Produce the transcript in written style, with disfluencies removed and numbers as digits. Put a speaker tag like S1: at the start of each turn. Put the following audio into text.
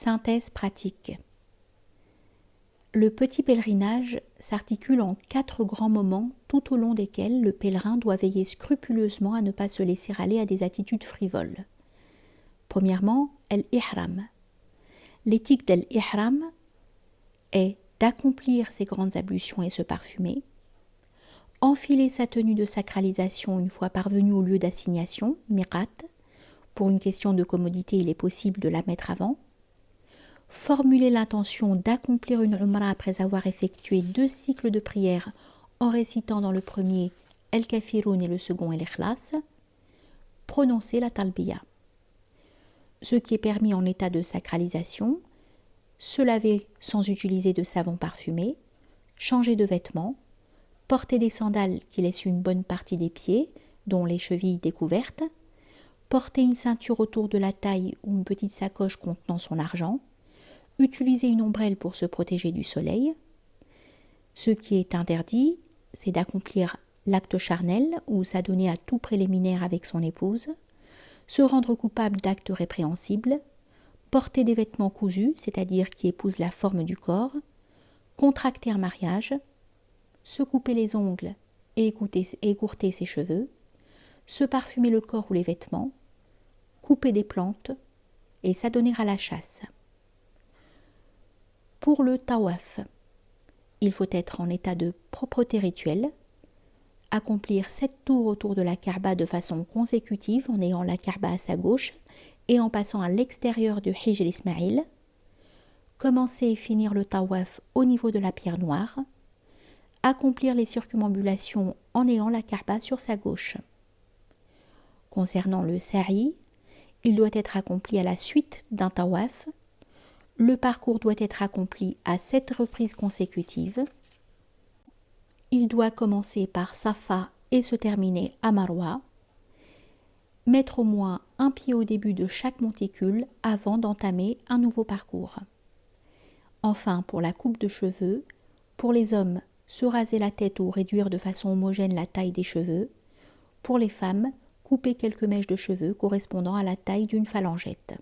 S1: Synthèse pratique. Le petit pèlerinage s'articule en 4 grands moments tout au long desquels le pèlerin doit veiller scrupuleusement à ne pas se laisser aller à des attitudes frivoles. Premièrement, el-ihram. L'éthique del-ihram est d'accomplir ses grandes ablutions et se parfumer, enfiler sa tenue de sacralisation une fois parvenu au lieu d'assignation, miqat. Pour une question de commodité, il est possible de la mettre avant. Formuler l'intention d'accomplir une umrah après avoir effectué 2 cycles de prière en récitant dans le premier El-Kafirun et le second El-Ikhlas. Prononcer la talbiya. Ce qui est permis en état de sacralisation, se laver sans utiliser de savon parfumé, changer de vêtements, porter des sandales qui laissent une bonne partie des pieds, dont les chevilles découvertes, porter une ceinture autour de la taille ou une petite sacoche contenant son argent, utiliser une ombrelle pour se protéger du soleil. Ce qui est interdit, c'est d'accomplir l'acte charnel ou s'adonner à tout préliminaire avec son épouse, se rendre coupable d'actes répréhensibles, porter des vêtements cousus, c'est-à-dire qui épousent la forme du corps, contracter un mariage, se couper les ongles et écourter ses cheveux, se parfumer le corps ou les vêtements, couper des plantes et s'adonner à la chasse. Pour le tawaf, il faut être en état de propreté rituelle, accomplir 7 tours autour de la Kaaba de façon consécutive en ayant la Kaaba à sa gauche et en passant à l'extérieur du Hijr Ismaïl, commencer et finir le tawaf au niveau de la pierre noire, accomplir les circumambulations en ayant la Kaaba sur sa gauche. Concernant le sa'i, il doit être accompli à la suite d'un tawaf. Le parcours doit être accompli à 7 reprises consécutives. Il doit commencer par Safa et se terminer à Marwa. Mettre au moins un pied au début de chaque monticule avant d'entamer un nouveau parcours. Enfin, pour la coupe de cheveux, pour les hommes, se raser la tête ou réduire de façon homogène la taille des cheveux. Pour les femmes, couper quelques mèches de cheveux correspondant à la taille d'une phalangette.